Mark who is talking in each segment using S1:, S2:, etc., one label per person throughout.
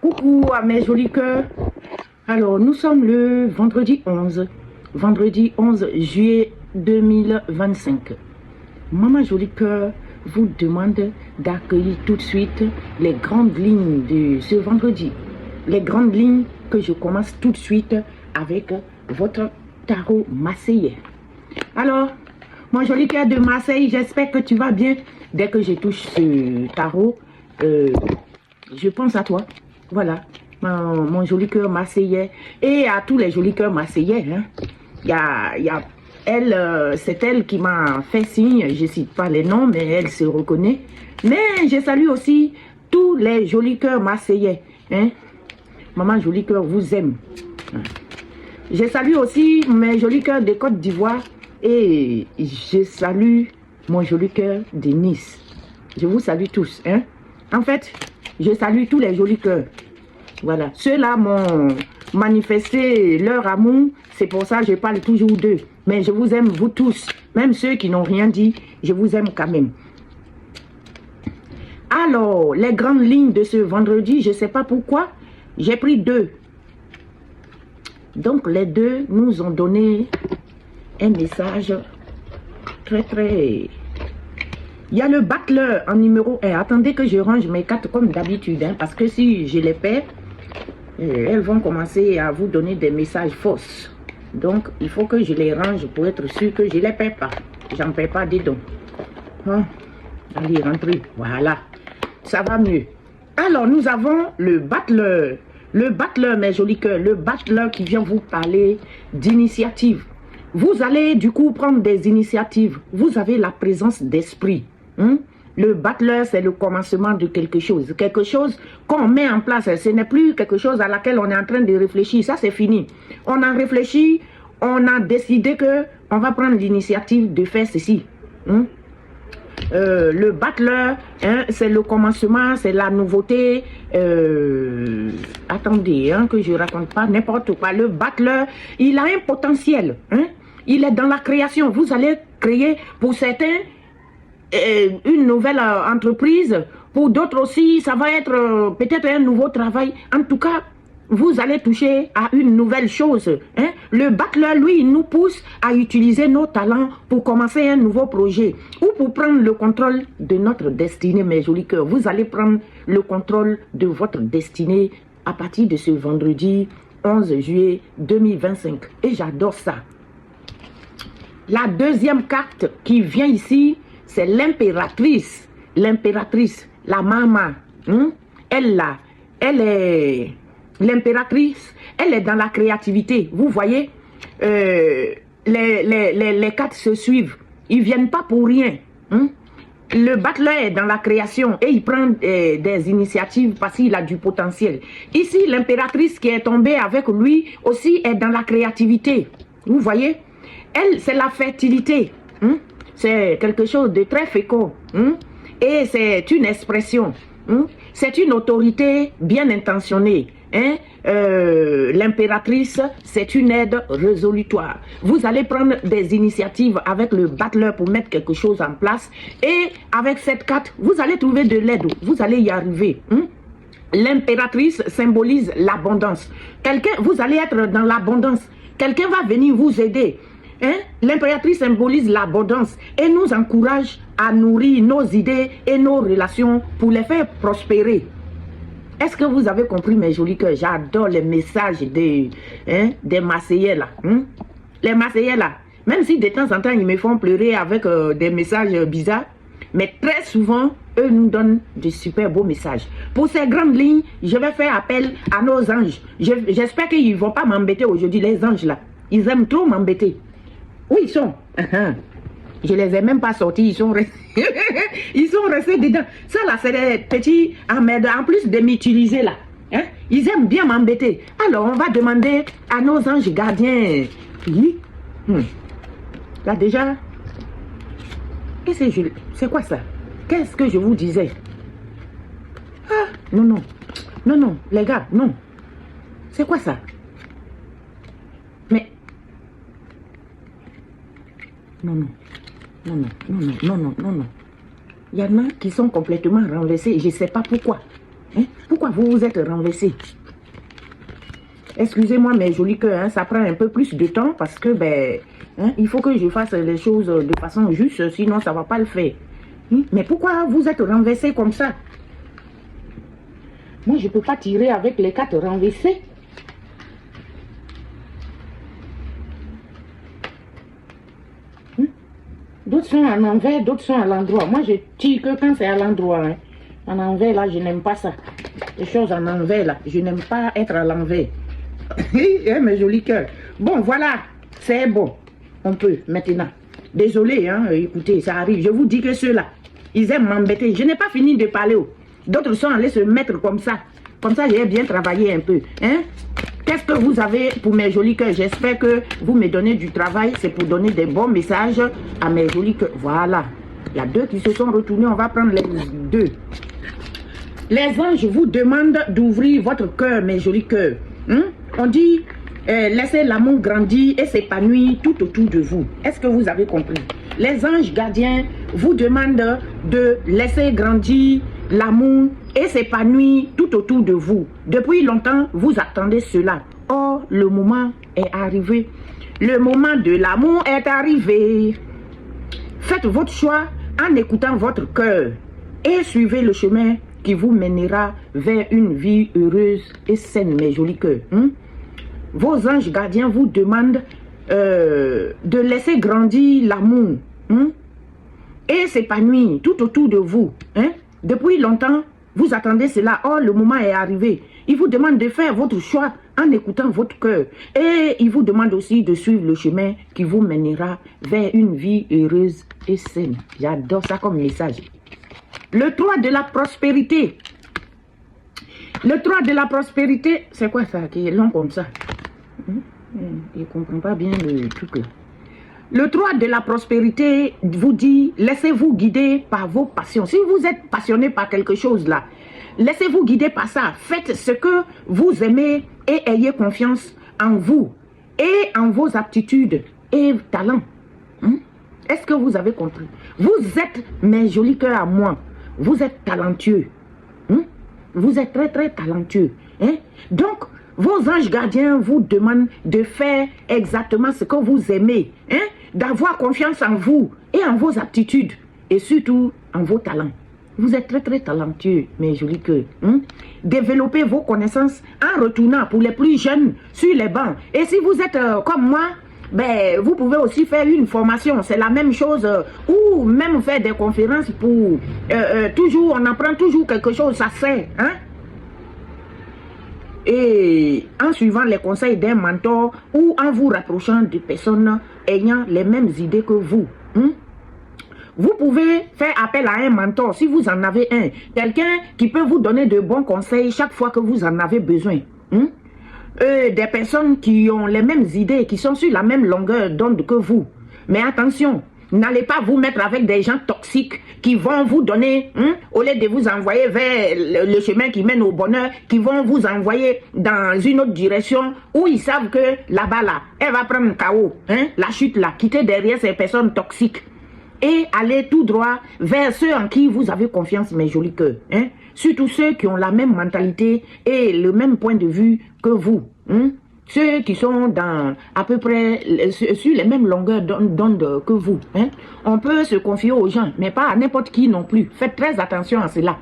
S1: Coucou à mes jolis cœurs. Alors, nous sommes le vendredi 11 juillet 2025. Maman Jolie Cœur vous demande d'accueillir tout de suite les grandes lignes de ce vendredi. Les grandes lignes que je commence tout de suite avec votre tarot marseillais. Alors, mon joli cœur de Marseille, j'espère que tu vas bien. Dès que je touche ce tarot, je pense à toi. Voilà, mon joli cœur marseillais. Et à tous les jolis cœurs marseillais. Hein. C'est elle qui m'a fait signe. Je ne cite pas les noms, mais elle se reconnaît. Mais je salue aussi tous les jolis cœurs marseillais. Hein. Maman Jolie Cœur vous aime. Je salue aussi mes jolis cœurs de Côte d'Ivoire. Et je salue mon joli cœur de Nice. Je vous salue tous. Hein. En fait, je salue tous les jolis cœurs. Voilà. Ceux-là m'ont manifesté leur amour. C'est pour ça que je parle toujours d'eux. Mais je vous aime, vous tous. Même ceux qui n'ont rien dit, je vous aime quand même. Alors, les grandes lignes de ce vendredi, je ne sais pas pourquoi, j'ai pris deux. Donc, les deux nous ont donné un message très... Il y a le battleur en numéro 1. Attendez que je range mes cartes comme d'habitude. Hein, parce que si je les perds, elles vont commencer à vous donner des messages fausses. Donc, il faut que je les range pour être sûr que je ne les perds pas. J'en perds pas des dons. Hein? Allez, rentrez. Voilà. Ça va mieux. Alors, nous avons le battleur. Le battleur, mes jolis cœurs. Le battleur qui vient vous parler d'initiative. Vous allez du coup prendre des initiatives. Vous avez la présence d'esprit. Hein? Le battleur, c'est le commencement de quelque chose. Quelque chose qu'on met en place. Ce n'est plus quelque chose à laquelle on est en train de réfléchir. Ça, c'est fini. On a réfléchi, on a décidé qu'on va prendre l'initiative de faire ceci. Hein? Le battleur, hein, c'est le commencement, c'est la nouveauté. Attendez, hein, que je ne raconte pas n'importe quoi. Le battleur, il a un potentiel. Hein? Il est dans la création. Vous allez créer pour certains une nouvelle entreprise. Pour d'autres aussi, ça va être peut-être un nouveau travail. En tout cas, vous allez toucher à une nouvelle chose. Hein? Le battleur, lui, il nous pousse à utiliser nos talents pour commencer un nouveau projet ou pour prendre le contrôle de notre destinée, mes jolis cœurs. Vous allez prendre le contrôle de votre destinée à partir de ce vendredi 11 juillet 2025. Et j'adore ça. La deuxième carte qui vient ici, c'est l'impératrice. L'impératrice, la maman. Hein? Elle est... L'impératrice, elle est dans la créativité. Vous voyez, les cartes se suivent. Ils ne viennent pas pour rien. Hein? Le battleur est dans la création et il prend des initiatives parce qu'il a du potentiel. Ici, l'impératrice qui est tombée avec lui aussi est dans la créativité. Vous voyez, elle, c'est la fertilité. Hein? C'est quelque chose de très fécond. Hein? Et c'est une expression. Hein? C'est une autorité bien intentionnée. Hein? L'impératrice, c'est une aide résolutoire. Vous allez prendre des initiatives avec le battleur pour mettre quelque chose en place. Et avec cette carte, vous allez trouver de l'aide. Vous allez y arriver. Hein? L'impératrice symbolise l'abondance. Vous allez être dans l'abondance. Quelqu'un va venir vous aider. Hein? L'impératrice symbolise l'abondance et nous encourage à nourrir nos idées et nos relations pour les faire prospérer. Est-ce que vous avez compris, mes jolis cœurs? J'adore les messages des Marseillais là. Hein? Les Marseillais là, même si de temps en temps ils me font pleurer avec des messages bizarres, mais très souvent, eux nous donnent de super beaux messages. Pour ces grandes lignes, je vais faire appel à nos anges. J'espère qu'ils ne vont pas m'embêter aujourd'hui, les anges là. Ils aiment trop m'embêter. Où ils sont? Je ne les ai même pas sortis, ils sont restés, ils sont restés dedans. Ça là, c'est des petits emmerdes, en plus de m'utiliser là. Hein? Ils aiment bien m'embêter. Alors, on va demander à nos anges gardiens. Oui. Là déjà, c'est quoi ça? Qu'est-ce que je vous disais? Ah, non, les gars, non. C'est quoi ça? Mais... Non. Il y en a qui sont complètement renversés. Je ne sais pas pourquoi. Hein? Pourquoi vous vous êtes renversé? Excusez-moi mes jolis cœurs, hein, ça prend un peu plus de temps parce que ben, hein, il faut que je fasse les choses de façon juste, sinon ça ne va pas le faire. Mais pourquoi vous êtes renversé comme ça? Moi, je ne peux pas tirer avec les cartes renversées. D'autres sont à l'envers, d'autres sont à l'endroit. Moi, je tire que quand c'est à l'endroit. Hein. En envers, là, je n'aime pas ça. Les choses en envers, là, je n'aime pas être à l'envers. Mes jolis cœurs. Bon, voilà, c'est bon. On peut, maintenant. Désolé, hein, écoutez, ça arrive. Je vous dis que ceux-là, ils aiment m'embêter. Je n'ai pas fini de parler. D'autres sont allés se mettre comme ça. Comme ça, j'ai bien travaillé un peu. Hein? Qu'est-ce que vous avez pour mes jolis cœurs? J'espère que vous me donnez du travail. C'est pour donner des bons messages à mes jolis cœurs. Voilà. Il y a deux qui se sont retournés. On va prendre les deux. Les anges vous demandent d'ouvrir votre cœur, mes jolis cœurs. On dit, laissez l'amour grandir et s'épanouir tout autour de vous. Est-ce que vous avez compris? Les anges gardiens vous demandent de laisser grandir l'amour et s'épanouir tout autour de vous. Depuis longtemps, vous attendez cela. Or, le moment est arrivé. Le moment de l'amour est arrivé. Faites votre choix en écoutant votre cœur et suivez le chemin qui vous mènera vers une vie heureuse et saine, mes jolis cœurs. Vos anges gardiens vous demandent de laisser grandir l'amour et s'épanouir tout autour de vous. Depuis longtemps, vous attendez cela. Or, le moment est arrivé. Il vous demande de faire votre choix en écoutant votre cœur. Et il vous demande aussi de suivre le chemin qui vous mènera vers une vie heureuse et saine. J'adore ça comme message. Le 3 de la prospérité. Le 3 de la prospérité, c'est quoi ça qui est long comme ça? Je ne comprends pas bien le truc là. Le 3 de la prospérité vous dit, laissez-vous guider par vos passions. Si vous êtes passionné par quelque chose là, laissez-vous guider par ça. Faites ce que vous aimez et ayez confiance en vous et en vos aptitudes et talents. Est-ce que vous avez compris? Vous êtes, mes jolis cœurs à moi, vous êtes talentueux. Vous êtes très très talentueux. Donc, vos anges gardiens vous demandent de faire exactement ce que vous aimez. D'avoir confiance en vous et en vos aptitudes. Et surtout, en vos talents. Vous êtes très très talentueux, mes jolis cœurs. Développez vos connaissances en retournant pour les plus jeunes sur les bancs. Et si vous êtes comme moi, ben, vous pouvez aussi faire une formation. C'est la même chose. Ou même faire des conférences pour... toujours, on apprend toujours quelque chose, ça sert. Et en suivant les conseils d'un mentor ou en vous rapprochant de personnes ayant les mêmes idées que vous. Vous pouvez faire appel à un mentor si vous en avez un. Quelqu'un qui peut vous donner de bons conseils chaque fois que vous en avez besoin. Des personnes qui ont les mêmes idées, qui sont sur la même longueur d'onde que vous. Mais attention, n'allez pas vous mettre avec des gens toxiques qui vont vous donner, au lieu de vous envoyer vers le chemin qui mène au bonheur, qui vont vous envoyer dans une autre direction où ils savent que là-bas, là, elle va prendre KO, la chute là, quitter derrière ces personnes toxiques et aller tout droit vers ceux en qui vous avez confiance, mes jolis cœurs. Surtout ceux qui ont la même mentalité et le même point de vue que vous. Ceux qui sont dans à peu près sur les mêmes longueurs d'onde que vous. On peut se confier aux gens, mais pas à n'importe qui non plus. Faites très attention à cela.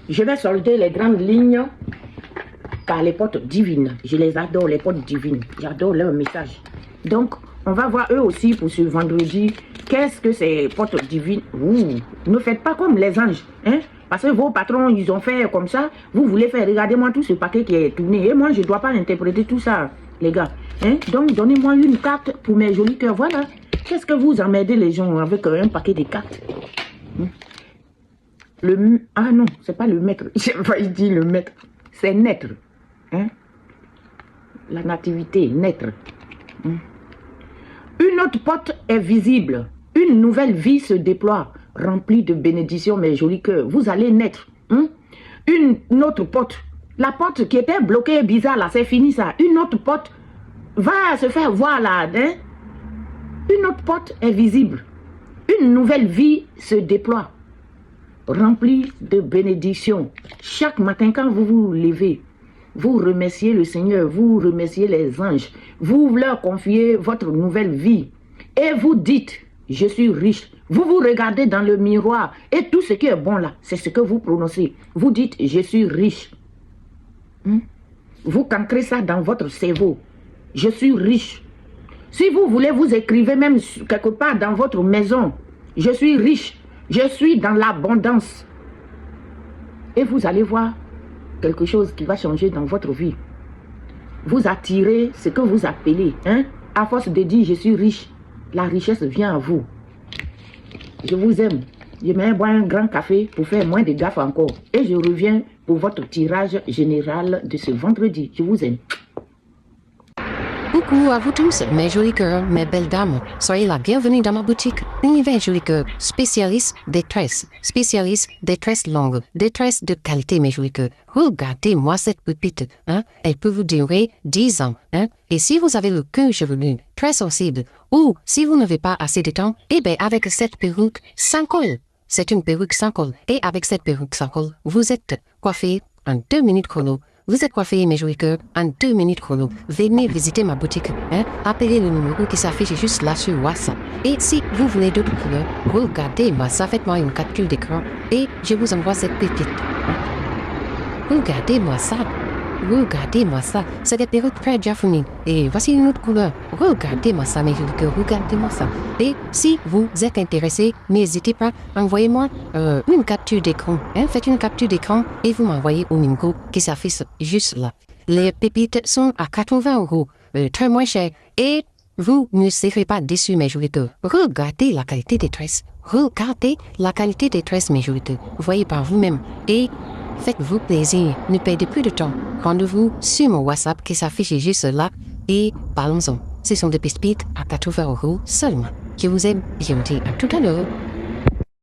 S1: Je vais solder les grandes lignes par les portes divines. Je les adore, les portes divines. J'adore leur message. Donc, on va voir eux aussi pour ce vendredi. Qu'est-ce que ces portes divines? Ne faites pas comme les anges. Parce que vos patrons, ils ont fait comme ça. Vous voulez faire, regardez-moi tout ce paquet qui est tourné. Et moi, je ne dois pas interpréter tout ça, les gars. Donc, donnez-moi une carte pour mes jolis cœurs. Voilà. Qu'est-ce que vous emmerdez les gens avec un paquet de cartes? Ah non, c'est pas le maître. J'ai failli dire le maître. C'est naître. La nativité, naître. Une autre porte est visible. Une nouvelle vie se déploie. Rempli de bénédictions, mes jolis cœurs. Vous allez naître. Une autre porte. La porte qui était bloquée, bizarre, là, c'est fini ça. Une autre porte va se faire voir là. Une autre porte est visible. Une nouvelle vie se déploie. remplie de bénédictions. Chaque matin, quand vous vous levez, vous remerciez le Seigneur, vous remerciez les anges, vous leur confiez votre nouvelle vie et vous dites, je suis riche. Vous vous regardez dans le miroir et tout ce qui est bon là, c'est ce que vous prononcez. Vous dites, je suis riche. Vous cancrez ça dans votre cerveau. Je suis riche. Si vous voulez, vous écrivez même quelque part dans votre maison, je suis riche, je suis dans l'abondance. Et vous allez voir quelque chose qui va changer dans votre vie. Vous attirez ce que vous appelez, à force de dire je suis riche, la richesse vient à vous. Je vous aime. Je vais boire un grand café pour faire moins de gaffe encore. Et je reviens pour votre tirage général de ce vendredi. Je vous aime.
S2: Coucou à vous tous, mes jolis cœurs, mes belles dames. Soyez la bienvenue dans ma boutique. Univers Joli Cœur, spécialiste des tresses longues, des tresses de qualité, mes jolis cœurs. Regardez-moi cette pépite, Elle peut vous durer 10 ans, Et si vous avez le cœur chevelu, très sensible, ou si vous n'avez pas assez de temps, eh bien, avec cette perruque sans col. C'est une perruque sans col. Et avec cette perruque sans col, vous êtes coiffé en 2 minutes chrono. Vous êtes coiffé, mes jolis cœurs, en 2 minutes chrono. Venez visiter ma boutique, Appelez le numéro qui s'affiche juste là sur WhatsApp. Et si vous voulez d'autres couleurs, regardez-moi ça, faites-moi une capture d'écran et je vous envoie cette pépite. Regardez-moi ça. Regardez-moi ça. C'est des perruques très japonaises. Et voici une autre couleur. Regardez-moi ça, mes jolis cœurs. Regardez-moi ça. Et si vous êtes intéressé, n'hésitez pas, envoyez-moi une capture d'écran. Faites une capture d'écran et vous m'envoyez au numéro qui s'affiche juste là. Les pépites sont à 80 €, très moins cher. Et vous ne serez pas déçus, mes jolis cœurs. Regardez la qualité des tresses. Regardez la qualité des tresses, mes jolis cœurs. Voyez par vous-même. Et faites-vous plaisir, ne perdez plus de temps. Rendez-vous sur mon WhatsApp qui s'affiche juste là et parlons-en. Ce sont des pépites à 80 € seulement. Je vous aime, je vous dis à tout à l'heure.